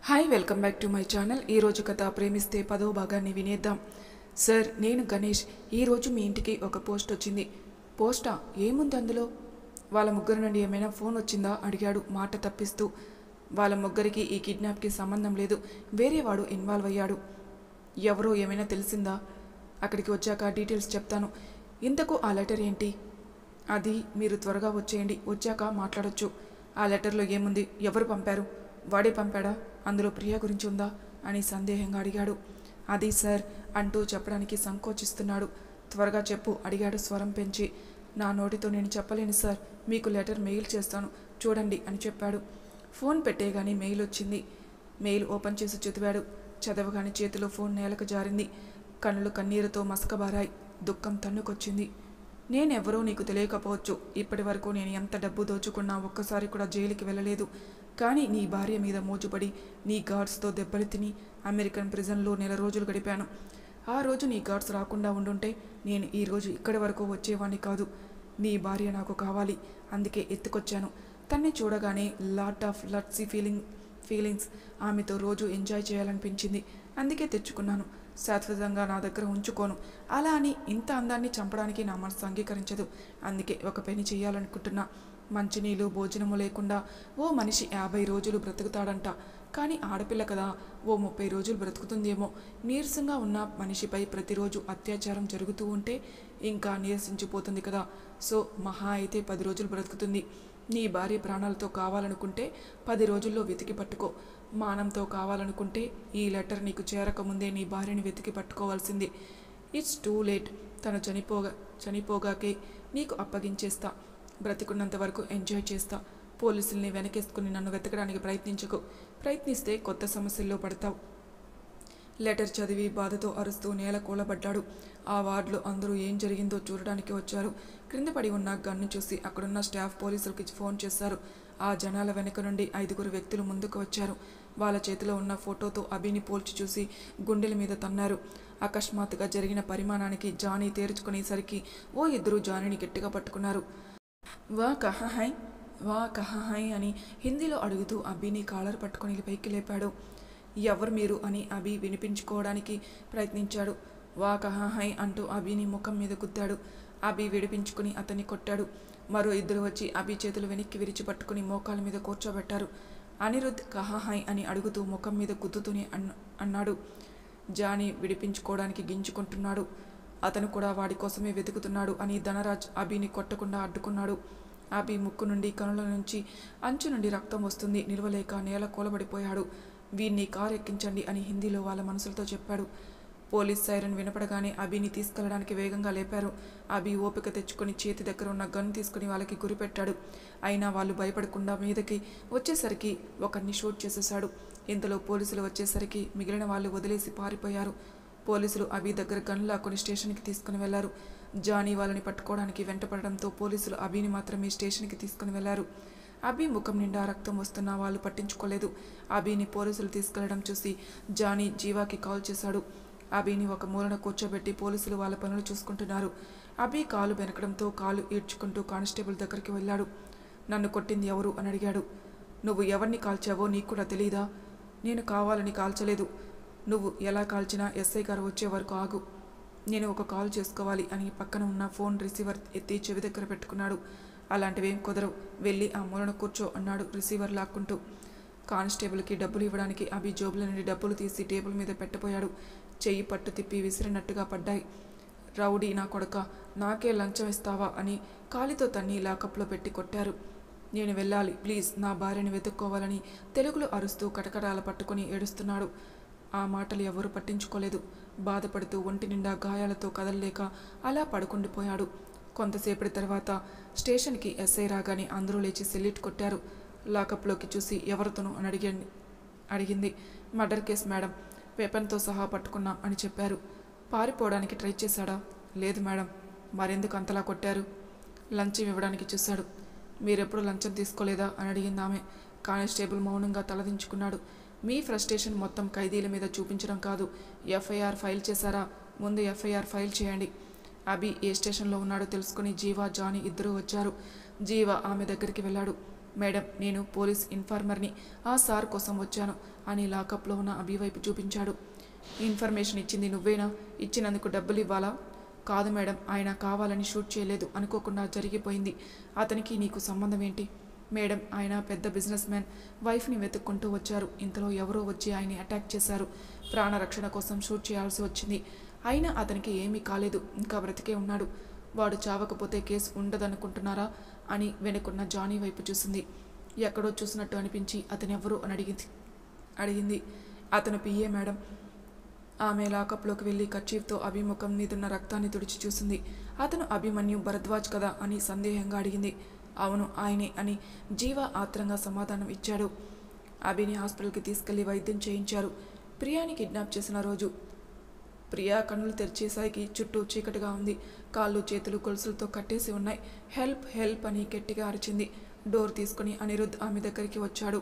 Hi welcome back to my channel. ఈరోజు కథ ప్రేమిస్తే 10వ భాగాన్ని వినేద్దాం. సార్, నేను గణేష్. ఈరోజు మీ ఇంటికి ఒక పోస్ట్ వచ్చింది. పోస్టా? ఏముంది అందులో? వాళ్ళ ముగ్గురు నుండి ఏమైనా ఫోన్ వచ్చిందా అడిగాడు మాట తప్పిస్తూ. వాళ్ళ ముగ్గురికి ఈ కిడ్నాప్కి సంబంధం లేదు, వేరేవాడు ఇన్వాల్వ్ అయ్యాడు. ఎవరో ఏమైనా తెలిసిందా? అక్కడికి వచ్చాక డీటెయిల్స్ చెప్తాను. ఇంతకు ఆ లెటర్ ఏంటి? అది మీరు త్వరగా వచ్చేయండి, వచ్చాక మాట్లాడొచ్చు. ఆ లెటర్లో ఏముంది? ఎవరు పంపారు? వాడే పంపాడా? అందులో ప్రియా గురించి ఉందా అని సందేహంగా అడిగాడు. అది సార్ అంటూ చెప్పడానికి సంకోచిస్తున్నాడు. త్వరగా చెప్పు అడిగాడు స్వరం పెంచి. నా నోటితో నేను చెప్పలేను సార్, మీకు లెటర్ మెయిల్ చేస్తాను చూడండి అని చెప్పాడు. ఫోన్ పెట్టేగానే మెయిల్ వచ్చింది. మెయిల్ ఓపెన్ చేసి చదివాడు. చదవగానే చేతిలో ఫోన్ నేలకు జారింది. కన్నులు కన్నీరుతో మసకబారాయి. దుఃఖం తన్నుకొచ్చింది. నేనెవరో నీకు తెలియకపోవచ్చు. ఇప్పటి వరకు నేను ఎంత డబ్బు దోచుకున్నా ఒక్కసారి కూడా జైలుకి వెళ్ళలేదు. కానీ నీ భార్య మీద మోజుపడి నీ గార్డ్స్తో దెబ్బలు తిని అమెరికన్ ప్రిజన్లో 1 నెల రోజులు గడిపాను. ఆ రోజు నీ గార్డ్స్ రాకుండా ఉండుంటే నేను ఈరోజు ఇక్కడి వరకు వచ్చేవాణ్ణి కాదు. నీ భార్య నాకు కావాలి, అందుకే ఎత్తుకొచ్చాను. తన్ని చూడగానే లాట్ ఆఫ్ లట్సీ ఫీలింగ్స్ ఆమెతో రోజు ఎంజాయ్ చేయాలనిపించింది. అందుకే తెచ్చుకున్నాను. శాశ్వతంగా నా దగ్గర ఉంచుకోను. అలా అని ఇంత అందాన్ని చంపడానికి నా మనసు అంగీకరించదు. అందుకే ఒక పని చేయాలనుకుంటున్నా. మంచినీళ్ళు భోజనము లేకుండా ఓ మనిషి 50 రోజులు బ్రతుకుతాడంట. కానీ ఆడపిల్ల కదా, ఓ 30 రోజులు బ్రతుకుతుందేమో. నీరసంగా ఉన్న మనిషిపై ప్రతిరోజు అత్యాచారం జరుగుతూ ఉంటే ఇంకా నీరసించిపోతుంది కదా. సో మహా అయితే 10 రోజులు బ్రతుకుతుంది. నీ భార్య ప్రాణాలతో కావాలనుకుంటే 10 రోజుల్లో వెతికి పట్టుకో. మానంతో కావాలనుకుంటే ఈ లెటర్ నీకు చేరకముందే నీ భార్యని వెతికి పట్టుకోవాల్సింది. It's too late. తను చనిపోగాకే నీకు అప్పగించేస్తా. బ్రతికున్నంత వరకు ఎంజాయ్ చేస్తా. పోలీసుల్ని వెనకేసుకుని నన్ను వెతకడానికి ప్రయత్నించకు. ప్రయత్నిస్తే కొత్త సమస్యల్లో పడతావు. లెటర్ చదివి బాధతో అరుస్తూ నేల కూలబడ్డాడు. ఆ వార్డులో అందరూ ఏం జరిగిందో చూడడానికి వచ్చారు. క్రింద పడి ఉన్న గన్ను చూసి అక్కడున్న స్టాఫ్ పోలీసులకి ఫోన్ చేశారు. ఆ జనాల వెనుక నుండి 5 వ్యక్తులు ముందుకు వచ్చారు. వాళ్ళ చేతిలో ఉన్న ఫోటోతో అభిని పోల్చి చూసి గుండెల మీద తన్నారు. అకస్మాత్తుగా జరిగిన పరిమాణానికి జానీ తేరుచుకునేసరికి ఓ 2 జానీని గట్టిగా పట్టుకున్నారు. వా కహాహై అని హిందీలో అడుగుతూ అభిని కాలర్ పట్టుకుని పైకి లేపాడు. ఎవరు మీరు అని అభి వినిపించుకోవడానికి ప్రయత్నించాడు. వా కహాహై అంటూ అభిని ముఖం మీద గుద్దాడు. అభి విడిపించుకుని అతన్ని కొట్టాడు. మరో 2 వచ్చి అభి చేతులు వెనక్కి విరిచి పట్టుకుని మోకాల మీద కూర్చోబెట్టారు. అనిరుద్ కహాహై అని అడుగుతూ ముఖం మీద గుద్దుతూనే అన్నాడు. జానీ విడిపించుకోవడానికి గింజుకుంటున్నాడు. అతను కూడా వాడి కోసమే వెతుకుతున్నాడు అని ధనరాజ్ అభిని కొట్టకుండా అడ్డుకున్నాడు. అభి ముక్కు నుండి కనుల నుంచి అంచు నుండి రక్తం వస్తుంది. నిలవలేక నేల కూలబడిపోయాడు. వీన్ని కారు ఎక్కించండి అని హిందీలో వాళ్ళ మనసులతో చెప్పాడు. పోలీస్ సైరన్ వినపడగానే అభిని తీసుకెళ్లడానికి వేగంగా లేపారు. అభి ఓపిక తెచ్చుకుని చేతి దగ్గర ఉన్న గన్ తీసుకుని వాళ్ళకి గురిపెట్టాడు. అయినా వాళ్ళు భయపడకుండా మీదకి వచ్చేసరికి ఒకరిని షూట్ చేసేశాడు. ఇంతలో పోలీసులు వచ్చేసరికి మిగిలిన వాళ్ళు వదిలేసి పారిపోయారు. పోలీసులు అభి దగ్గర గన్ లాక్కుని స్టేషన్కి తీసుకుని వెళ్లారు. జానీ వాళ్ళని పట్టుకోవడానికి వెంటపడడంతో పోలీసులు అభిని మాత్రమే స్టేషన్కి తీసుకుని వెళ్లారు. అభి ముఖం నిండా రక్తం వస్తున్నా వాళ్ళు పట్టించుకోలేదు. అభిని పోలీసులు తీసుకెళ్లడం చూసి జానీ జీవాకి కాల్ చేశాడు. అభిని ఒక మూలన కూర్చోబెట్టి పోలీసులు వాళ్ళ పనులు చూసుకుంటున్నారు. అభి కాలు వెనకడంతో కాలు ఈడ్చుకుంటూ కానిస్టేబుల్ దగ్గరికి వెళ్ళాడు. నన్ను కొట్టింది ఎవరు అని అడిగాడు. నువ్వు ఎవరిని కాల్చావో నీకు కూడా తెలీదా? నేను కావాలని కాల్చలేదు. నువ్వు ఎలా కాల్చినా ఎస్ఐ గారు వచ్చే వరకు ఆగు. నేను ఒక కాల్ చేసుకోవాలి అని పక్కన ఉన్న ఫోన్ రిసీవర్ ఎత్తి చెవి దగ్గర పెట్టుకున్నాడు. అలాంటివేం కుదరవు, వెళ్ళి ఆ మూలన కూర్చో అన్నాడు రిసీవర్ లాక్కుంటూ. కానిస్టేబుల్కి డబ్బులు ఇవ్వడానికి అభి జోబుల నుండి డబ్బులు తీసి టేబుల్ మీద పెట్టబోయాడు. చెయ్యి పట్టు తిప్పి విసిరినట్టుగా పడ్డాయి. రౌడీ నా కొడక, నాకే లంచం ఇస్తావా అని కాలితో తన్ని లాకప్లో పెట్టి కొట్టారు. నేను వెళ్ళాలి ప్లీజ్, నా భార్యని వెతుక్కోవాలని తెలుగులో అరుస్తూ కటకటాల పట్టుకుని ఏడుస్తున్నాడు. ఆ మాటలు ఎవరూ పట్టించుకోలేదు. బాధపడుతూ ఒంటి నిండా గాయాలతో కదలలేక అలా పడుకుండిపోయాడు. కొంతసేపటి తర్వాత స్టేషన్కి ఎస్ఐ రాగానే అందరూ లేచి సెల్యూట్ కొట్టారు. లాకప్లోకి చూసి ఎవరితోనూ అని అడిగింది. మర్డర్ కేసు మేడం, వెపన్తో సహా పట్టుకున్నాం అని చెప్పారు. పారిపోవడానికి ట్రై చేశాడా? లేదు మేడం. మరెందుకు అంతలా కొట్టారు? లంచం ఇవ్వడానికి చూశాడు. మీరెప్పుడు లంచం తీసుకోలేదా అని అడిగింది ఆమె. కానిస్టేబుల్ మౌనంగా తలదించుకున్నాడు. మీ ఫ్రస్ట్రేషన్ మొత్తం ఖైదీల మీద చూపించడం కాదు. ఎఫ్ఐఆర్ ఫైల్ చేశారా? ముందు ఎఫ్ఐఆర్ ఫైల్ చేయండి. అభి ఏ స్టేషన్లో ఉన్నాడో తెలుసుకుని జీవా జానీ 2 వచ్చారు. జీవా ఆమె దగ్గరికి వెళ్ళాడు. మేడం, నేను పోలీస్ ఇన్ఫార్మర్ని, ఆ సార్ కోసం వచ్చాను అని లాకప్లో ఉన్న అభి వైపు చూపించాడు. ఇన్ఫర్మేషన్ ఇచ్చింది నువ్వేనా? ఇచ్చినందుకు డబ్బులు ఇవ్వాలా? కాదు మేడం, ఆయన కావాలని షూట్ చేయలేదు, అనుకోకుండా జరిగిపోయింది. అతనికి నీకు సంబంధం ఏంటి? మేడం, ఆయన పెద్ద బిజినెస్ మ్యాన్, వైఫ్ని వెతుక్కుంటూ వచ్చారు. ఇంతలో ఎవరో వచ్చి ఆయన్ని అటాక్ చేశారు. ప్రాణరక్షణ కోసం షూట్ చేయాల్సి వచ్చింది. అయినా అతనికి ఏమీ కాలేదు, ఇంకా బ్రతికే ఉన్నాడు. వాడు చావకపోతే కేసు ఉండదనుకుంటున్నారా అని వెనుకున్న జానీ వైపు చూసింది. ఎక్కడో చూసినట్టు అనిపించి అతనెవరు అని అడిగింది. అతను పిఏ మేడం. ఆమె లాకప్లోకి వెళ్ళి కర్చీఫ్తో అభిముఖం మీదున్న రక్తాన్ని తుడిచి చూసింది. అతను అభిమన్యు భరద్వాజ్ కదా అని సందేహంగా అడిగింది. అవును, ఆయనే అని జీవ ఆత్రంగా సమాధానం ఇచ్చాడు. అభిని హాస్పిటల్కి తీసుకెళ్లి వైద్యం చేయించారు. ప్రియాని కిడ్నాప్ చేసిన రోజు. ప్రియా కన్నులు తెరిచేసాయికి చుట్టూ చీకటిగా ఉంది. కాళ్ళు చేతులు గొలుసులతో కట్టేసి ఉన్నాయి. హెల్ప్ హెల్ప్ అని గట్టిగా అరిచింది. డోర్ తీసుకుని అనిరుద్ధ్ ఆమె దగ్గరికి వచ్చాడు.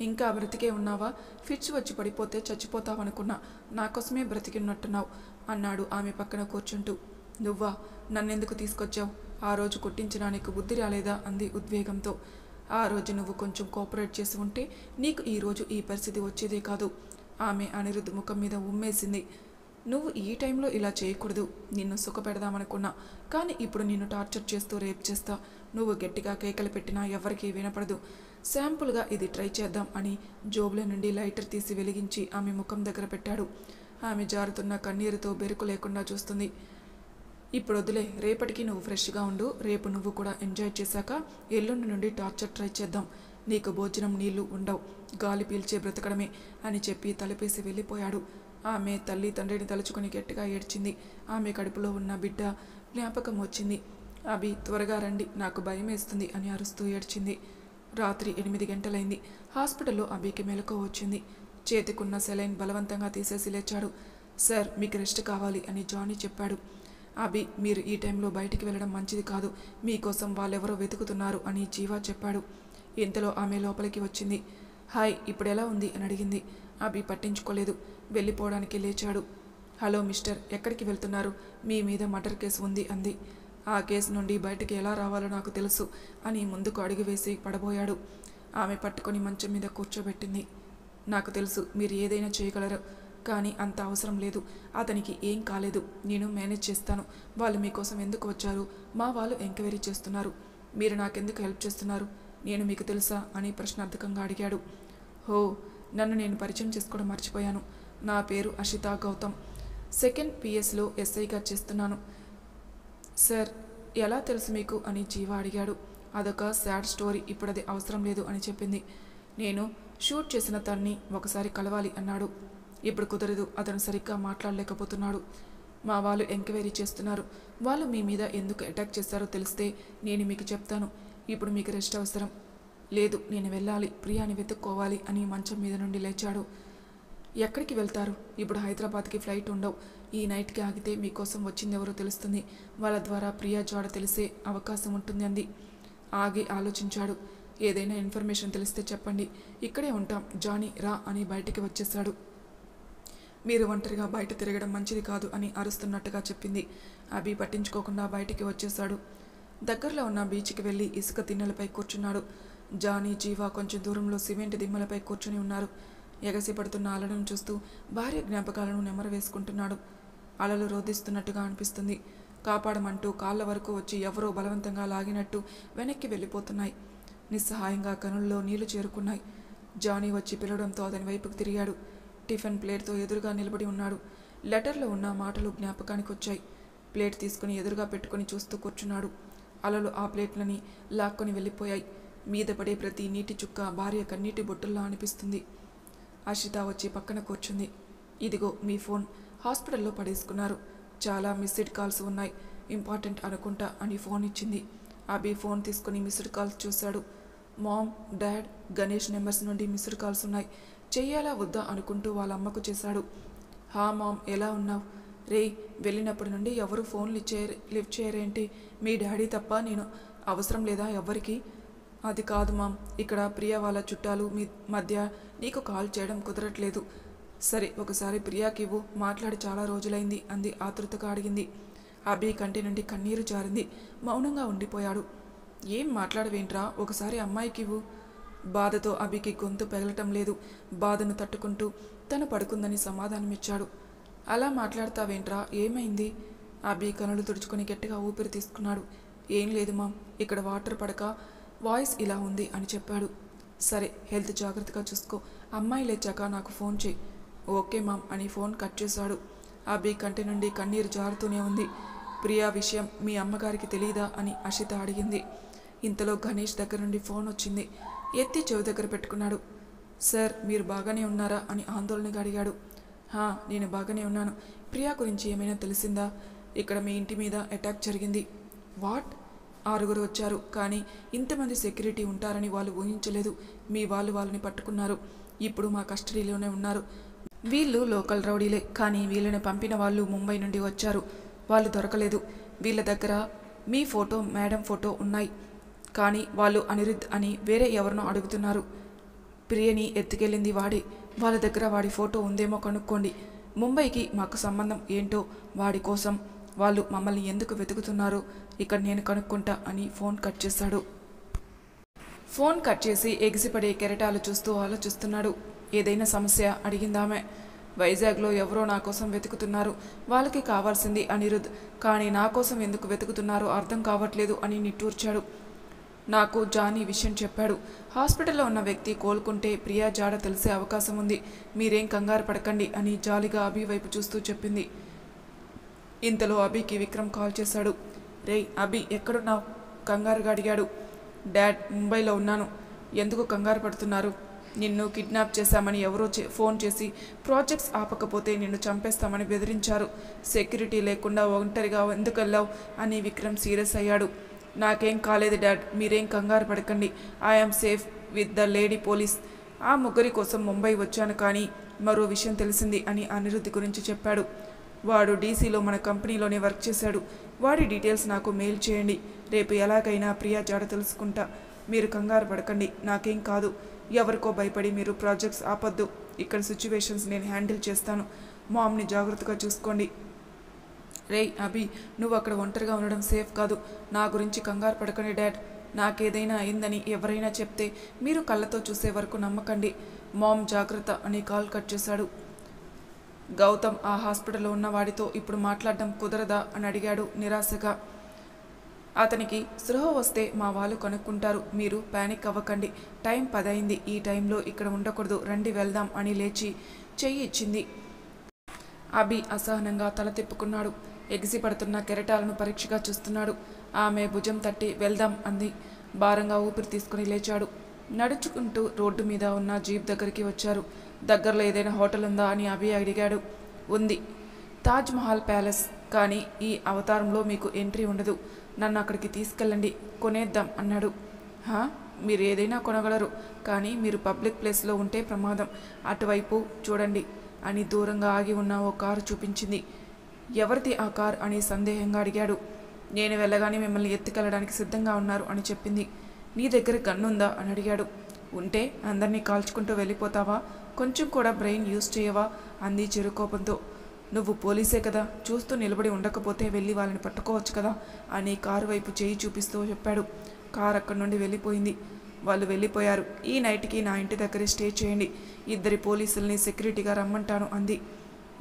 ఇంకా బ్రతికే ఉన్నావా? ఫిట్స్ వచ్చి పడిపోతే చచ్చిపోతావనుకున్నా, నాకోసమే బ్రతికిన్నట్టున్నావు అన్నాడు ఆమె పక్కన కూర్చుంటూ. నువ్వా? నన్నెందుకు తీసుకొచ్చావు? ఆ రోజు కొట్టించడానికి బుద్ధి రాలేదా అంది ఉద్వేగంతో. ఆ రోజు నువ్వు కొంచెం కోఆపరేట్ చేసి ఉంటే నీకు ఈరోజు ఈ పరిస్థితి వచ్చేదే కాదు. ఆమె అనిరుద్ధ్ ముఖం మీద ఉమ్మేసింది. నువ్వు ఈ టైంలో ఇలా చేయకూడదు. నిన్ను సుఖపెడదామనుకున్నా, కానీ ఇప్పుడు నిన్ను టార్చర్ చేస్తూ రేప్ చేస్తా. నువ్వు గట్టిగా కేకలు పెట్టినా ఎవరికీ వినపడదు. శాంపుల్గా ఇది ట్రై చేద్దాం అని జోబుల నుండి లైటర్ తీసి వెలిగించి ఆమె ముఖం దగ్గర పెట్టాడు. ఆమె జారుతున్న కన్నీరుతో బెరుకు లేకుండా చూస్తుంది. ఇప్పుడు వదిలే, రేపటికి నువ్వు ఫ్రెష్గా ఉండు. రేపు నువ్వు కూడా ఎంజాయ్ చేశాక ఎల్లుండి నుండి టార్చర్ ట్రై చేద్దాం. నీకు భోజనం నీళ్లు ఉండవు, గాలి పీల్చే బ్రతకడమే అని చెప్పి తలపేసి వెళ్ళిపోయాడు. ఆమె తల్లి తండ్రిని తలుచుకుని గట్టిగా ఏడ్చింది. ఆమె కడుపులో ఉన్న బిడ్డ జ్ఞాపకం వచ్చింది. అభి, త్వరగా రండి, నాకు భయం వేస్తుంది అని అరుస్తూ ఏడ్చింది. రాత్రి 8 గంటలైంది. హాస్పిటల్లో అభికి మెలకువ వచ్చింది. చేతికున్న సెలైన్ బలవంతంగా తీసేసి లేచాడు. సార్, మీకు రెస్ట్ కావాలి అని జానీ చెప్పాడు. అభి, మీరు ఈ టైంలో బయటికి వెళ్ళడం మంచిది కాదు. మీకోసం వాళ్ళెవరో వెతుకుతున్నారు అని జీవా చెప్పాడు. ఇంతలో ఆమె లోపలికి వచ్చింది. హాయ్, ఇప్పుడు ఎలా ఉంది అని అడిగింది. అభి పట్టించుకోలేదు. వెళ్ళిపోవడానికి లేచాడు. హలో మిస్టర్, ఎక్కడికి వెళ్తున్నారు? మీ మీద మర్డర్ కేసు ఉంది అంది. ఆ కేసు నుండి బయటికి ఎలా రావాలో నాకు తెలుసు అని ముందుకు అడుగు వేసి పడబోయాడు. ఆమె పట్టుకొని మంచం మీద కూర్చోబెట్టింది. నాకు తెలుసు మీరు ఏదైనా చేయగలరు, కానీ అంత అవసరం లేదు. అతనికి ఏం కాలేదు, నేను మేనేజ్ చేస్తాను. వాళ్ళు మీకోసం ఎందుకు వచ్చారు? మా వాళ్ళు ఎంక్వైరీ చేస్తున్నారు. మీరు నాకెందుకు హెల్ప్ చేస్తున్నారు? నేను మీకు తెలుసా అని ప్రశ్నార్థకంగా అడిగాడు. హో, నన్ను నేను పరిచయం చేసుకోవడం మర్చిపోయాను. నా పేరు అషితా గౌతమ్. 2nd PS ఎస్ఐగా చేస్తున్నాను. సార్, ఎలా తెలుసు మీకు అని జీవా అడిగాడు. అదొక సాడ్ స్టోరీ, ఇప్పుడు అది అవసరం లేదు అని చెప్పింది. నేను షూట్ చేసిన తన్ని ఒకసారి కలవాలి అన్నాడు. ఇప్పుడు కుదరదు, అతను సరిగ్గా మాట్లాడలేకపోతున్నాడు. మా వాళ్ళు ఎంక్వైరీ చేస్తున్నారు. వాళ్ళు మీ మీద ఎందుకు అటాక్ చేస్తారో తెలిస్తే నేను మీకు చెప్తాను. ఇప్పుడు మీకు రెస్ట్ అవసరం. లేదు, నేను వెళ్ళాలి, ప్రియాని వెతుక్కోవాలి అని మంచం మీద నుండి లేచాడు. ఎక్కడికి వెళ్తారు? ఇప్పుడు హైదరాబాద్కి ఫ్లైట్ ఉండవు. ఈ నైట్కి ఆగితే మీకోసం వచ్చిందెవరో తెలుస్తుంది. వాళ్ళ ద్వారా ప్రియా జాడ తెలిసే అవకాశం ఉంటుంది అంది. ఆగి ఆలోచించాడు. ఏదైనా ఇన్ఫర్మేషన్ తెలిస్తే చెప్పండి, ఇక్కడే ఉంటాం. జానీ రా అని బయటికి వచ్చేశాడు. మీరు ఒంటరిగా బయట తిరగడం మంచిది కాదు అని అరుస్తున్నట్టుగా చెప్పింది. అభి పట్టించుకోకుండా బయటికి వచ్చేశాడు. దగ్గరలో ఉన్న బీచ్కి వెళ్ళి ఇసుక తిన్నెలపై కూర్చున్నాడు. జానీ, జీవా కొంచెం దూరంలో సిమెంట్ దిమ్మలపై కూర్చుని ఉన్నారు. ఎగసి పడుతున్న అలలను చూస్తూ భార్య జ్ఞాపకాలను నెమరు వేసుకుంటున్నాడు. అలలు రోధిస్తున్నట్టుగా అనిపిస్తుంది. కాపాడమంటూ కాళ్ళ వరకు వచ్చి ఎవరో బలవంతంగా లాగినట్టు వెనక్కి వెళ్ళిపోతున్నాయి. నిస్సహాయంగా కనుల్లో నీళ్లు చేరుకున్నాయి. జానీ వచ్చి పిలవడంతో అతని వైపుకు తిరిగాడు. టిఫిన్ ప్లేట్తో ఎదురుగా నిలబడి ఉన్నాడు. లెటర్లో ఉన్న మాటలు జ్ఞాపకానికి వచ్చాయి. ప్లేట్ తీసుకుని ఎదురుగా పెట్టుకుని చూస్తూ కూర్చున్నాడు. అలలు ఆ ప్లేట్లని లాక్కొని వెళ్ళిపోయాయి. మీద పడే ప్రతి నీటి చుక్క భార్య కన్నీటి బొట్టుల్లా అనిపిస్తుంది. అషిత వచ్చి పక్కన కూర్చుంది. ఇదిగో మీ ఫోన్, హాస్పిటల్లో పడేసుకున్నారు. చాలా మిస్డ్ కాల్స్ ఉన్నాయి, ఇంపార్టెంట్ అనుకుంటా అని ఫోన్ ఇచ్చింది. అభి ఫోన్ తీసుకుని మిస్డ్ కాల్స్ చూశాడు. మామ్, డాడ్, గణేష్ నెంబర్స్ నుండి మిస్డ్ కాల్స్ ఉన్నాయి. చెయ్యాలా వద్దా అనుకుంటూ వాళ్ళ అమ్మకు చేశాడు. హా మామ్, ఎలా ఉన్నావు? రే, వెళ్ళినప్పటి నుండి ఎవరు ఫోన్లు లిఫ్ట్ చేయరేంటి? మీ డాడీ తప్ప నేను అవసరం లేదా ఎవ్వరికి? అది కాదు మామ్, ఇక్కడ ప్రియా వాళ్ళ చుట్టాలు మీ మధ్య నీకు కాల్ చేయడం కుదరట్లేదు. సరే, ఒకసారి ప్రియాకి ఇవ్వు, మాట్లాడి చాలా రోజులైంది అంది ఆతృతగా అడిగింది. అభి కంటి నుండి కన్నీరు జారింది. మౌనంగా ఉండిపోయాడు. ఏం మాట్లాడవేంట్రా, ఒకసారి అమ్మాయికి ఇవ్వు. బాధతో అభికి గొంతు పెగలటం లేదు. బాధను తట్టుకుంటూ తను పడుకుందని సమాధానమిచ్చాడు. అలా మాట్లాడతావేంట్రా, ఏమైంది? అభి కనులు తుడుచుకొని గట్టిగా ఊపిరి తీసుకున్నాడు. ఏం లేదు మామ్, ఇక్కడ వాటర్ పడక వాయిస్ ఇలా ఉంది అని చెప్పాడు. సరే, హెల్త్ జాగ్రత్తగా చూసుకో. అమ్మాయి లేచాక నాకు ఫోన్ చేయి. ఓకే మామ్ అని ఫోన్ కట్ చేశాడు. అభి కంటి నుండి కన్నీరు జారుతూనే ఉంది. ప్రియా విషయం మీ అమ్మగారికి తెలియదా అని అషిత అడిగింది. ఇంతలో గణేష్ దగ్గర నుండి ఫోన్ వచ్చింది. ఎత్తి చెవి దగ్గర పెట్టుకున్నాడు. సార్, మీరు బాగానే ఉన్నారా అని ఆందోళనగా అడిగాడు. నేను బాగానే ఉన్నాను. ప్రియా గురించి ఏమైనా తెలిసిందా? ఇక్కడ మీ ఇంటి మీద అటాక్ జరిగింది. వాట్? 6 వచ్చారు, కానీ ఇంతమంది సెక్యూరిటీ ఉంటారని వాళ్ళు ఊహించలేదు. మీ వాళ్ళని పట్టుకున్నారు. ఇప్పుడు మా కస్టడీలోనే ఉన్నారు. వీళ్ళు లోకల్ రౌడీలే, కానీ వీళ్ళని పంపిన వాళ్ళు ముంబై నుండి వచ్చారు. వాళ్ళు దొరకలేదు. వీళ్ళ దగ్గర మీ ఫోటో, మేడం ఫోటో ఉన్నాయి, కానీ వాళ్ళు అనిరుద్ధ్ అని వేరే ఎవరినో అడుగుతున్నారు. ప్రియని ఎత్తుకెళ్ళింది వాడే. వాళ్ళ దగ్గర వాడి ఫోటో ఉందేమో కనుక్కోండి. ముంబైకి మాకు సంబంధం ఏంటో, వాడి కోసం వాళ్ళు మమ్మల్ని ఎందుకు వెతుకుతున్నారో ఇక్కడ నేను కనుక్కుంటా అని ఫోన్ కట్ చేశాడు. ఫోన్ కట్ చేసి ఎగిసిపడే కెరటాలు చూస్తూ ఆలోచిస్తున్నాడు. ఏదైనా సమస్య అడిగిందామె. వైజాగ్లో ఎవరో నా కోసం వెతుకుతున్నారు. వాళ్ళకి కావాల్సింది అనిరుద్ధ్, కానీ నా కోసం ఎందుకు వెతుకుతున్నారో అర్థం కావట్లేదు అని నిట్టూర్చాడు. నాకు జానీ విషయం చెప్పాడు. హాస్పిటల్లో ఉన్న వ్యక్తి కోలుకుంటే ప్రియా జాడ తెలిసే అవకాశం ఉంది. మీరేం కంగారు పడకండి అని జాలిగా అభి వైపు చూస్తూ చెప్పింది. ఇంతలో అభికి విక్రమ్ కాల్ చేశాడు. రేయ్ అభి, ఎక్కడున్నావు? కంగారుగా అడిగాడు. డాడ్, ముంబైలో ఉన్నాను. ఎందుకు కంగారు పడుతున్నారు? నిన్ను కిడ్నాప్ చేశామని ఎవరో ఫోన్ చేసి ప్రాజెక్ట్స్ ఆపకపోతే నిన్ను చంపేస్తామని బెదిరించారు. సెక్యూరిటీ లేకుండా ఒంటరిగా ఎందుకు వెళ్ళావు అని విక్రమ్ సీరియస్ అయ్యాడు. నాకేం కాలేదు డాడ్, మీరేం కంగారు పడకండి. I'm safe with the lady police. ఆ ముగ్గురి కోసం ముంబై వచ్చాను, కానీ మరో విషయం తెలిసింది అని అనిరుద్ధ్ గురించి చెప్పాడు. వాడు డీసీలో మన కంపెనీలోనే వర్క్ చేశాడు. వాడి డీటెయిల్స్ నాకు మెయిల్ చేయండి. రేపు ఎలాగైనా ప్రియా జాడ తెలుసుకుంటా. మీరు కంగారు పడకండి, నాకేం కాదు. ఎవరికో భయపడి మీరు ప్రాజెక్ట్స్ ఆపొద్దు. ఇక్కడ సిచ్యువేషన్స్ నేను హ్యాండిల్ చేస్తాను. మామ్ని జాగ్రత్తగా చూసుకోండి. రేయ్ అభి, నువ్వు అక్కడ ఒంటరిగా ఉండడం సేఫ్ కాదు. నా గురించి కంగారు పడకండి డాడ్. నాకేదైనా అయిందని ఎవరైనా చెప్తే మీరు కళ్ళతో చూసే వరకు నమ్మకండి. మామ్ జాగ్రత్త అని కాల్ కట్ చేశాడు. గౌతమ్ ఆ హాస్పిటల్లో ఉన్న వాడితో ఇప్పుడు మాట్లాడడం కుదరదా అని అడిగాడు నిరాశగా. అతనికి స్పృహ వస్తే మా వాళ్ళు కనుక్కుంటారు. మీరు ప్యానిక్ అవ్వకండి. టైం 10 అయింది. ఈ టైంలో ఇక్కడ ఉండకూడదు. రండి వెళ్దాం అని లేచి చెయ్యి ఇచ్చింది. అభి అసహనంగా తల తిప్పుకున్నాడు. ఎగిసిపడుతున్న కెరటాలను పరీక్షగా చూస్తున్నాడు. ఆమె భుజం తట్టి వెళ్దాం అంది. భారంగా ఊపిరి తీసుకుని లేచాడు. నడుచుకుంటూ రోడ్డు మీద ఉన్న జీప్ దగ్గరికి వచ్చారు. దగ్గరలో ఏదైనా హోటల్ ఉందా అని అభి అడిగాడు. ఉంది, తాజ్ మహల్ ప్యాలెస్, కానీ ఈ అవతారంలో మీకు ఎంట్రీ ఉండదు. నన్ను అక్కడికి తీసుకెళ్ళండి, కొనేద్దాం అన్నాడు. మీరు ఏదైనా కొనగలరు, కానీ మీరు పబ్లిక్ ప్లేస్లో ఉంటే ప్రమాదం. అటువైపు చూడండి అని దూరంగా ఆగి ఉన్న ఓ కారు చూపించింది. ఎవరిది ఆ కార్ అని సందేహంగా అడిగాడు. నేను వెళ్ళగానే మిమ్మల్ని ఎత్తుకెళ్ళడానికి సిద్ధంగా ఉన్నారు అని చెప్పింది. నీ దగ్గర గన్నుందా అని అడిగాడు. ఉంటే అందరినీ కాల్చుకుంటూ వెళ్ళిపోతావా? కొంచెం కూడా బ్రెయిన్ యూజ్ చేయవా అంది చిరుకోపంతో. నువ్వు పోలీసే కదా, చూస్తూ నిలబడి ఉండకపోతే వెళ్ళి వాళ్ళని పట్టుకోవచ్చు కదా అని కారు వైపు చేయి చూపిస్తూ చెప్పాడు. కారు అక్కడి నుండి వెళ్ళిపోయింది. వాళ్ళు వెళ్ళిపోయారు. ఈ నైట్కి నా ఇంటి దగ్గరే స్టే చేయండి. 2 పోలీసుల్ని సెక్యూరిటీగా రమ్మంటాను అంది.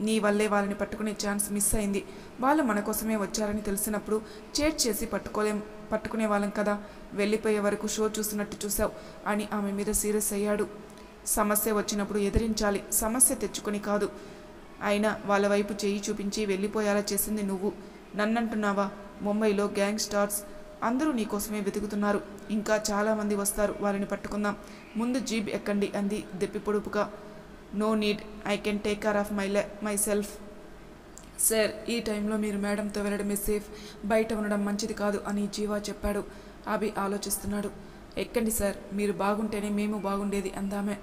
నీ వల్లే వాళ్ళని పట్టుకునే ఛాన్స్ మిస్ అయింది. వాళ్ళు మన కోసమే వచ్చారని తెలిసినప్పుడు చేట్ చేసి పట్టుకునే వాళ్ళం కదా. వెళ్ళిపోయే వరకు షో చూసినట్టు చూసావు అని ఆమె మీద సీరియస్ అయ్యాడు. సమస్య వచ్చినప్పుడు ఎదిరించాలి, సమస్య తెచ్చుకొని కాదు. అయినా వాళ్ళ వైపు చేయి చూపించి వెళ్ళిపోయేలా చేసింది నువ్వు. నన్నంటున్నావా? ముంబైలో గ్యాంగ్ స్టార్స్ అందరూ నీకోసమే వెతుకుతున్నారు. ఇంకా చాలామంది వస్తారు, వాళ్ళని పట్టుకుందాం. ముందు జీప్ ఎక్కండి అంది దెప్పి పొడుపుగా. No need, I can take care of myself. Sir, ఈ టైంలో మీరు మేడంతో వెళ్ళడమే సేఫ్. బయట ఉండడం మంచిది కాదు అని జీవా చెప్పాడు. అభి ఆలోచిస్తున్నాడు. ఎక్కండి సార్, మీరు బాగుంటేనే మేము బాగుండేది అందామే.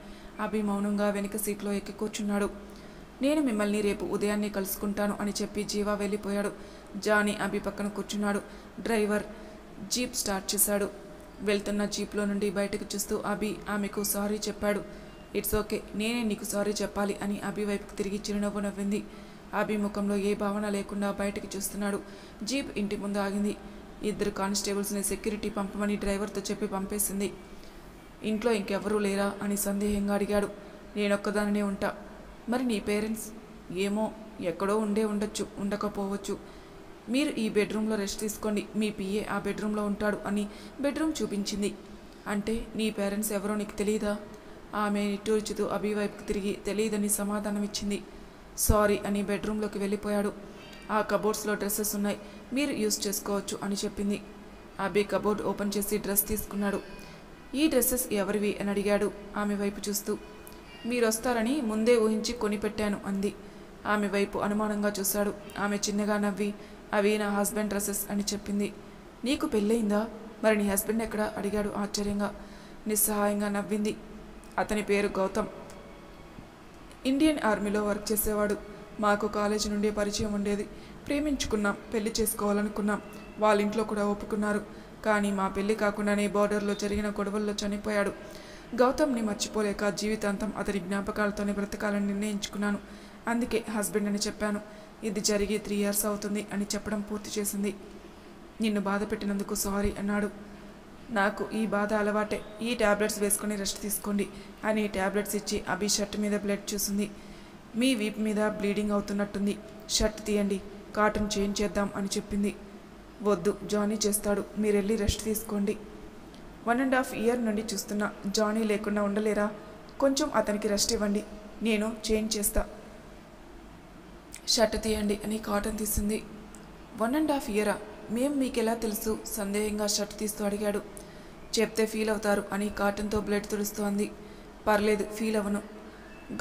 అభి మౌనంగా వెనుక సీట్లో ఎక్కి కూర్చున్నాడు. నేను మిమ్మల్ని రేపు ఉదయాన్నే కలుసుకుంటాను అని చెప్పి జీవా వెళ్ళిపోయాడు. జానీ అభి పక్కన కూర్చున్నాడు. డ్రైవర్ జీప్ స్టార్ట్ చేశాడు. వెళ్తున్న జీప్లో నుండి బయటకు చూస్తూ అభి ఆమెకు సారీ చెప్పాడు. ఇట్స్ ఓకే, నేనే నీకు సారీ చెప్పాలి అని అభి వైపుకి తిరిగి చిరునవ్వు నవ్వింది. అభి ముఖంలో ఏ భావన లేకుండా బయటకు చూస్తున్నాడు. జీప్ ఇంటి ముందు ఆగింది. 2 కానిస్టేబుల్స్ని సెక్యూరిటీ పంపమని డ్రైవర్తో చెప్పి పంపేసింది. ఇంట్లో ఇంకెవరూ లేరా అని సందేహంగా అడిగాడు. నేనొక్కదానినే ఉంటా. మరి నీ పేరెంట్స్? ఏమో, ఎక్కడో ఉండొచ్చు, ఉండకపోవచ్చు. మీరు ఈ బెడ్రూమ్లో రెస్ట్ తీసుకోండి, మీ పిఏ ఆ బెడ్రూమ్లో ఉంటాడు అని బెడ్రూమ్ చూపించింది. అంటే నీ పేరెంట్స్ ఎవరో నీకు తెలీదా? ఆమె నిట్టూర్చుతూ అభి వైపుకి తిరిగి తెలియదని సమాధానం ఇచ్చింది. సారీ అని బెడ్రూమ్లోకి వెళ్ళిపోయాడు. ఆ కబోర్డ్స్లో డ్రెస్సెస్ ఉన్నాయి, మీరు యూజ్ చేసుకోవచ్చు అని చెప్పింది. అభి కబోర్డ్ ఓపెన్ చేసి డ్రెస్ తీసుకున్నాడు. ఈ డ్రెస్సెస్ ఎవరివి అని అడిగాడు ఆమె వైపు చూస్తూ. మీరు వస్తారని ముందే ఊహించి కొనిపెట్టాను అంది. ఆమె వైపు అనుమానంగా చూశాడు. ఆమె చిన్నగా నవ్వి అవి నా హస్బెండ్ డ్రెస్సెస్ అని చెప్పింది. నీకు పెళ్ళయిందా? మరి నీ హస్బెండ్ ఎక్కడా అడిగాడు ఆశ్చర్యంగా. నిస్సహాయంగా నవ్వింది. అతని పేరు గౌతమ్. ఇండియన్ ఆర్మీలో వర్క్ చేసేవాడు. మాకు కాలేజీ నుండి పరిచయం ఉండేది. ప్రేమించుకున్నాం, పెళ్లి చేసుకోవాలనుకున్నాం. వాళ్ళ ఇంట్లో కూడా ఒప్పుకున్నారు. కానీ మా పెళ్లి కాకుండానే బార్డర్లో జరిగిన గొడవల్లో చనిపోయాడు. గౌతమ్ని మర్చిపోలేక జీవితాంతం అతని జ్ఞాపకాలతోనే బ్రతకాలని నిర్ణయించుకున్నాను. అందుకే హస్బెండ్ అని చెప్పాను. ఇది జరిగి 3 years అవుతుంది అని చెప్పడం పూర్తి చేసింది. నిన్ను బాధ పెట్టినందుకు సారీ అన్నాడు. నాకు ఈ బాధ అలవాటే. ఈ ట్యాబ్లెట్స్ వేసుకొని రెస్ట్ తీసుకోండి అని ట్యాబ్లెట్స్ ఇచ్చి అభి షర్ట్ మీద బ్లడ్ చూసింది. మీ వీప్ మీద బ్లీడింగ్ అవుతున్నట్టుంది, షర్ట్ తీయండి, కాటన్ చేంజ్ చేద్దాం అని చెప్పింది. వద్దు, జానీ చేస్తాడు, మీరెళ్ళి రెస్ట్ తీసుకోండి. 1.5 years నుండి చూస్తున్నా, జానీ లేకుండా ఉండలేరా? కొంచెం అతనికి రెస్ట్ ఇవ్వండి, నేను చేంజ్ చేస్తా. షర్ట్ తీయండి అని కాటన్ తీసింది. 1.5 years? మేం మీకెలా తెలుసు? సందేహంగా షర్ట్ తీస్తూ అడిగాడు. చెప్తే ఫీల్ అవుతారు అని కాటన్తో బ్లడ్ తుడుస్తూ అంది. పర్లేదు, ఫీల్ అవ్వను.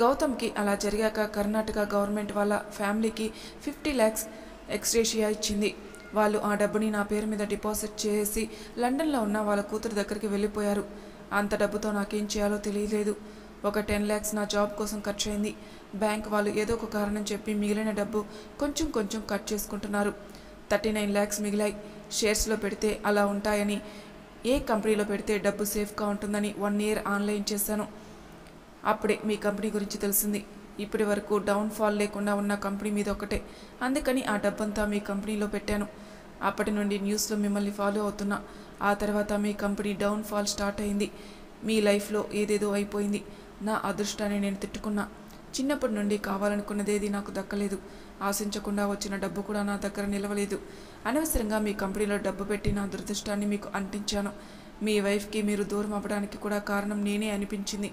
గౌతమ్కి అలా జరిగాక కర్ణాటక గవర్నమెంట్ వాళ్ళ ఫ్యామిలీకి 50 lakhs ఎక్స్గ్రేషియా ఇచ్చింది. వాళ్ళు ఆ డబ్బుని నా పేరు మీద డిపాజిట్ చేసి లండన్లో ఉన్న వాళ్ళ కూతురు దగ్గరికి వెళ్ళిపోయారు. అంత డబ్బుతో నాకేం చేయాలో తెలియలేదు. ఒక 10 lakhs నా జాబ్ కోసం ఖర్చు అయింది. బ్యాంక్ వాళ్ళు ఏదో ఒక కారణం చెప్పి మిగిలిన డబ్బు కొంచెం కొంచెం కట్ చేసుకుంటున్నారు. 39 lakhs మిగిలాయి. షేర్స్లో పెడితే అలా ఉంటాయని, ఏ కంపెనీలో పెడితే డబ్బు సేఫ్గా ఉంటుందని 1 year ఆన్లైన్ చేశాను. అప్పుడే మీ కంపెనీ గురించి తెలిసింది. ఇప్పటి వరకు డౌన్ఫాల్ లేకుండా ఉన్న కంపెనీ మీద ఒకటే, అందుకని ఆ డబ్బంతా మీ కంపెనీలో పెట్టాను. అప్పటి నుండి న్యూస్లో మిమ్మల్ని ఫాలో అవుతున్నా. ఆ తర్వాత మీ కంపెనీ డౌన్ఫాల్ స్టార్ట్ అయింది. మీ లైఫ్లో ఏదేదో అయిపోయింది. నా అదృష్టాన్ని నేను తిట్టుకున్నా. చిన్నప్పటి నుండి కావాలనుకున్నదేది నాకు దక్కలేదు. ఆశించకుండా వచ్చిన డబ్బు కూడా నా దగ్గర నిలవలేదు. అనవసరంగా మీ కంపెనీలో డబ్బు పెట్టి నా దురదృష్టాన్ని మీకు అంటించాను. మీ వైఫ్కి మీరు దూరం అవ్వడానికి కూడా కారణం నేనే అనిపించింది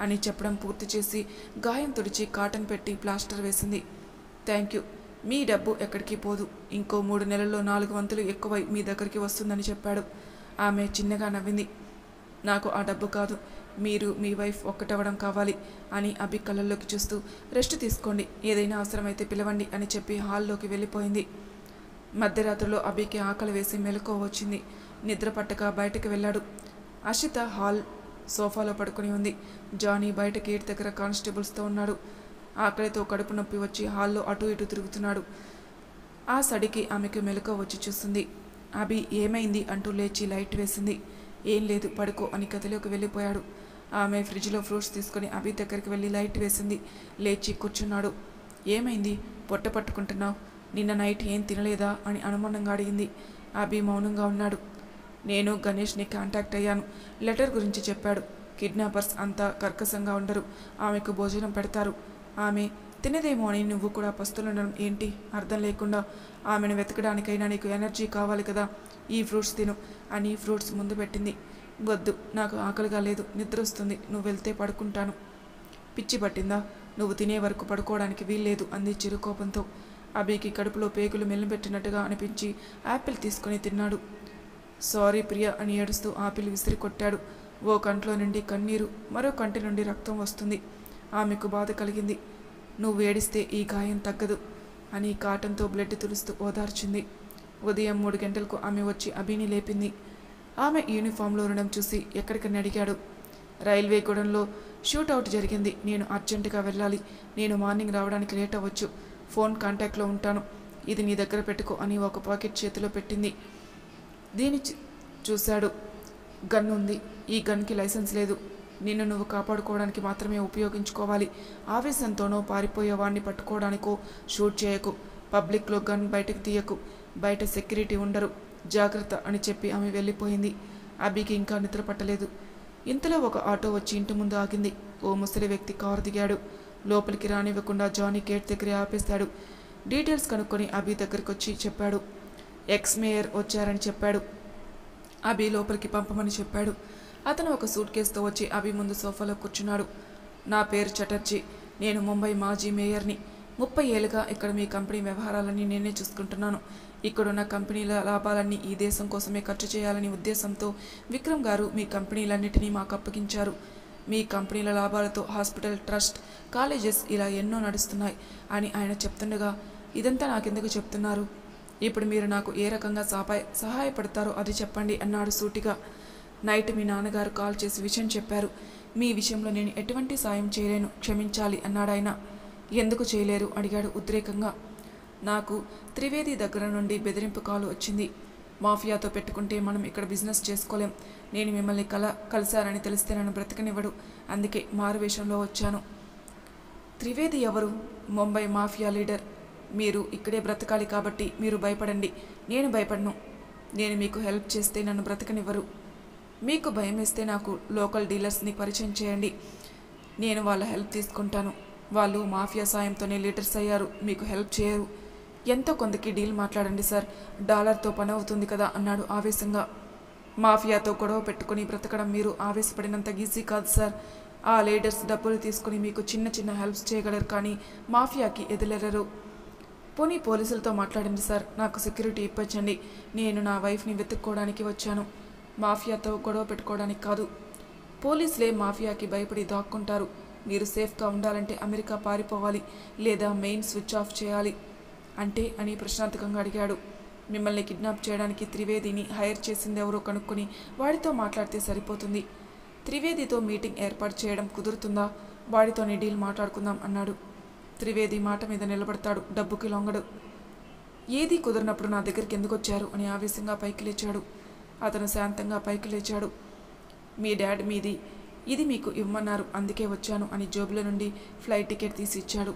అని చెప్పడం పూర్తి చేసి గాయం తుడిచి కాటన్ పెట్టి ప్లాస్టర్ వేసింది. Thank you. మీ డబ్బు ఎక్కడికి పోదు. ఇంకో 3 నెలల్లో 4 వంతులు ఎక్కువై మీ దగ్గరికి వస్తుందని చెప్పాడు. ఆమె చిన్నగా నవ్వింది. నాకు ఆ డబ్బు కాదు, మీరు మీ వైఫ్ ఒక్కటవ్వడం కావాలి అని అభి కళ్ళల్లోకి చూస్తూ రెస్ట్ తీసుకోండి, ఏదైనా అవసరమైతే పిలవండి అని చెప్పి హాల్లోకి వెళ్ళిపోయింది. మధ్యరాత్రిలో అభికి ఆకలి వేసి మెలకువ వచ్చింది. నిద్ర పట్టక బయటకు వెళ్ళాడు. అషిత హాల్ సోఫాలో పడుకుని ఉంది. జానీ బయట గేట్ దగ్గర కానిస్టేబుల్స్తో ఉన్నాడు. ఆకలితో కడుపు నొప్పి వచ్చి హాల్లో అటు ఇటు తిరుగుతున్నాడు. ఆ సడికి ఆమెకు మెలకువ వచ్చి చూస్తుంది. అభి ఏమైంది అంటూ లేచి లైట్ వేసింది. ఏం లేదు, పడుకో అని గదిలోకి వెళ్ళిపోయాడు. ఆమె ఫ్రిడ్జ్లో ఫ్రూట్స్ తీసుకుని అభి దగ్గరికి వెళ్ళి లైట్ వేసింది. లేచి కూర్చున్నాడు. ఏమైంది, పొట్ట పట్టుకుంటున్నావు? నిన్న నైట్ ఏం తినలేదా అని అనుమానంగా అడిగింది. అభి మౌనంగా ఉన్నాడు. నేను గణేష్ని కాంటాక్ట్ అయ్యాను. లెటర్ గురించి చెప్పాడు. కిడ్నాపర్స్ అంతా కర్కశంగా ఉండరు, ఆమెకు భోజనం పెడతారు. ఆమె తినదేమో అని నువ్వు కూడా పస్తులుండడం ఏంటి? అర్థం లేకుండా. ఆమెను వెతకడానికైనా నీకు ఎనర్జీ కావాలి కదా, ఈ ఫ్రూట్స్ తిను అని ఫ్రూట్స్ ముందు పెట్టింది. వద్దు, నాకు ఆకలిగా లేదు, నిద్ర వస్తుంది, నువ్వు వెళ్తే పడుకుంటాను. పిచ్చి పట్టిందా? నువ్వు తినే వరకు పడుకోవడానికి వీల్లేదు అంది చిరుకోపంతో. అభికి కడుపులో పేగులు మెల్లిపెట్టినట్టుగా అనిపించి యాపిల్ తీసుకుని తిన్నాడు. సారీ ప్రియా అని ఏడుస్తూ ఆపిల్ విసిరి కొట్టాడు. ఓ కంట్లో నుండి కన్నీరు, మరో కంటి నుండి రక్తం వస్తుంది. ఆమెకు బాధ కలిగింది. నువ్వు ఏడిస్తే ఈ గాయం తగ్గదు అని కాటన్తో బ్లడ్ తుడుస్తూ ఓదార్చింది. ఉదయం 3 గంటలకు ఆమె వచ్చి అభిని లేపింది. ఆమె యూనిఫామ్లో ఉండడం చూసి ఎక్కడికని అడిగాడు. రైల్వే గూడెంలో షూట్అవుట్ జరిగింది, నేను అర్జెంటుగా వెళ్ళాలి, నేను మార్నింగ్ రావడానికి లేట్ అవ్వచ్చు, ఫోన్ కాంటాక్ట్లో ఉంటాను, ఇది నీ దగ్గర పెట్టుకో అని ఒక పాకెట్ చేతిలో పెట్టింది. దీన్ని చూశాడు. గన్ ఉంది, ఈ గన్కి లైసెన్స్ లేదు, నిన్ను నువ్వు కాపాడుకోవడానికి మాత్రమే ఉపయోగించుకోవాలి. ఆవేశంతోనో పారిపోయే వాడిని పట్టుకోవడానికో షూట్ చేయకు. పబ్లిక్లో గన్ బయటకు తీయకు, బయట సెక్యూరిటీ ఉండరు, జాగ్రత్త అని చెప్పి ఆమె వెళ్ళిపోయింది. అభికి ఇంకా నిద్ర పట్టలేదు. ఇంతలో ఒక ఆటో వచ్చి ఇంటి ముందు ఆగింది. ఓ ముసలి వ్యక్తి కారు దిగాడు. లోపలికి రానివ్వకుండా జానీ గేట్ దగ్గరే ఆపేశాడు. డీటెయిల్స్ కనుక్కొని అభి దగ్గరికి వచ్చి చెప్పాడు. ఎక్స్ మేయర్ వచ్చారని చెప్పాడు. అభి లోపలికి పంపమని చెప్పాడు. అతను ఒక సూట్ కేసుతో వచ్చి అభి ముందు సోఫాలో కూర్చున్నాడు. నా పేరు చటర్జీ. నేను ముంబై మాజీ మేయర్ని. 30 ఏళ్ళుగా ఇక్కడ మీ కంపెనీ వ్యవహారాలన్నీ నేనే చూసుకుంటున్నాను. ఇక్కడున్న కంపెనీల లాభాలన్నీ ఈ దేశం కోసమే ఖర్చు చేయాలని ఉద్దేశంతో విక్రమ్ గారు మీ కంపెనీలన్నిటినీ మాకు అప్పగించారు. మీ కంపెనీల లాభాలతో హాస్పిటల్, ట్రస్ట్, కాలేజెస్ ఇలా ఎన్నో నడుస్తున్నాయి అని ఆయన చెప్తుండగా ఇదంతా నాకెందుకు చెప్తున్నారు? ఇప్పుడు మీరు నాకు ఏ రకంగా సహాయపడతారో అది చెప్పండి అన్నాడు సూటిగా. నైట్ మీ నాన్నగారు కాల్ చేసి విషయం చెప్పారు. మీ విషయంలో నేను ఎటువంటి సాయం చేయలేను, క్షమించాలి అన్నాడాయన. ఎందుకు చేయలేరు అడిగాడు ఉద్రేకంగా. నాకు త్రివేది దగ్గర నుండి బెదిరింపు కాలు వచ్చింది. మాఫియాతో పెట్టుకుంటే మనం ఇక్కడ బిజినెస్ చేసుకోలేం. నేను మిమ్మల్ని కలిశానని తెలిస్తే నన్ను బ్రతకనివ్వడు. అందుకే మారువేషంలో వచ్చాను. త్రివేది ఎవరు? Mumbai mafia leader. మీరు ఇక్కడే బ్రతకాలి కాబట్టి మీరు భయపడండి. నేను భయపడను. నేను మీకు హెల్ప్ చేస్తే నన్ను బ్రతకనివ్వరు. మీకు భయం వేస్తే నాకు లోకల్ డీలర్స్ని పరిచయం చేయండి. నేను వాళ్ళ హెల్ప్ తీసుకుంటాను. వాళ్ళు మాఫియా సాయంతోనే లీడర్స్ అయ్యారు, మీకు హెల్ప్ చేయరు. ఎంతో కొందకి డీల్ మాట్లాడండి సార్, డాలర్తో పని అవుతుంది కదా అన్నాడు ఆవేశంగా. మాఫియాతో గొడవ పెట్టుకుని బ్రతకడం మీరు ఆవేశపడినంత ఈజీ కాదు సార్. ఆ లీడర్స్ డబ్బులు తీసుకుని మీకు చిన్న చిన్న హెల్ప్స్ చేయగలరు, కానీ మాఫియాకి ఎదురెరరు. పోనీ పోలీసులతో మాట్లాడండి సార్, నాకు సెక్యూరిటీ ఇప్పించండి. నేను నా వైఫ్ని వెతుక్కోవడానికి వచ్చాను, మాఫియాతో గొడవ పెట్టుకోవడానికి కాదు. పోలీసులే మాఫియాకి భయపడి దాక్కుంటారు. మీరు సేఫ్గా ఉండాలంటే అమెరికా పారిపోవాలి, లేదా మెయిన్ స్విచ్ ఆఫ్ చేయాలి. అంటే అని ప్రశాంతకంగా అడిగాడు. మిమ్మల్ని కిడ్నాప్ చేయడానికి త్రివేదిని హైర్ చేసింది ఎవరో కనుక్కొని వాడితో మాట్లాడితే సరిపోతుంది. త్రివేదితో మీటింగ్ ఏర్పాటు చేయడం కుదురుతుందా? వాడితోనే డీల్ మాట్లాడుకుందాం అన్నాడు. త్రివేది మాట మీద నిలబడతాడు, డబ్బుకి లొంగడు. ఏది కుదిరినప్పుడు నా దగ్గరికి ఎందుకు వచ్చారు అని ఆవేశంగా పైకి లేచాడు. అతను శాంతంగా పైకి లేచాడు. మీ డాడ్ మీది, ఇది మీకు ఇవ్వమన్నారు, అందుకే వచ్చాను అని జోబుల నుండి ఫ్లైట్ టికెట్ తీసి ఇచ్చాడు.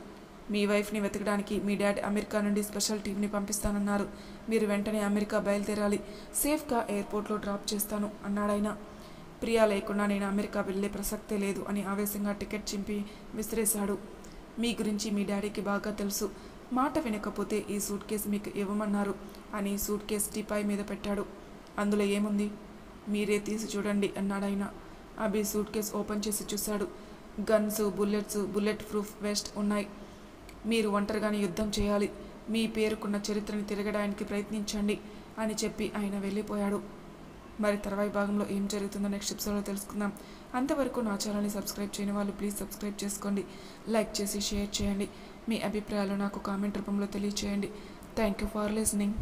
మీ వైఫ్ని వెతకడానికి మీ డాడ్ అమెరికా నుండి స్పెషల్ టీంని పంపిస్తానన్నారు. మీరు వెంటనే అమెరికా బయలుదేరాలి. సేఫ్గా ఎయిర్పోర్ట్లో డ్రాప్ చేస్తాను అన్నాడాయన. ప్రియా లేకుండా నేను అమెరికా వెళ్ళే ప్రసక్తే లేదు అని ఆవేశంగా టికెట్ చింపి విసిరేశాడు. మీ గురించి మీ డాడీకి బాగా తెలుసు. మాట వినకపోతే ఈ సూట్ కేసు మీకు ఇవ్వమన్నారు అని సూట్ కేసు టీపాయ్ మీద పెట్టాడు. అందులో ఏముంది? మీరే తీసి చూడండి అన్నాడాయన. అభి సూట్ కేసు ఓపెన్ చేసి చూశాడు. Guns, bullets, bullet proof west ఉన్నాయి. మీరు ఒంటరిగానే యుద్ధం చేయాలి. మీ పేరుకున్న చరిత్రని తిరగడానికి ప్రయత్నించండి అని చెప్పి ఆయన వెళ్ళిపోయాడు. మరి తర్వాయి భాగంలో ఏం జరుగుతుందో నెక్స్ట్ ఎపిసోడ్లో తెలుసుకుందాం. అంతవరకు నా ఛానల్ని సబ్స్క్రైబ్ చేయని వాళ్ళు ప్లీజ్ సబ్స్క్రైబ్ చేసుకోండి. లైక్ చేసి షేర్ చేయండి. మీ అభిప్రాయాలు నాకు కామెంట్ రూపంలో తెలియచేయండి. Thank you for listening.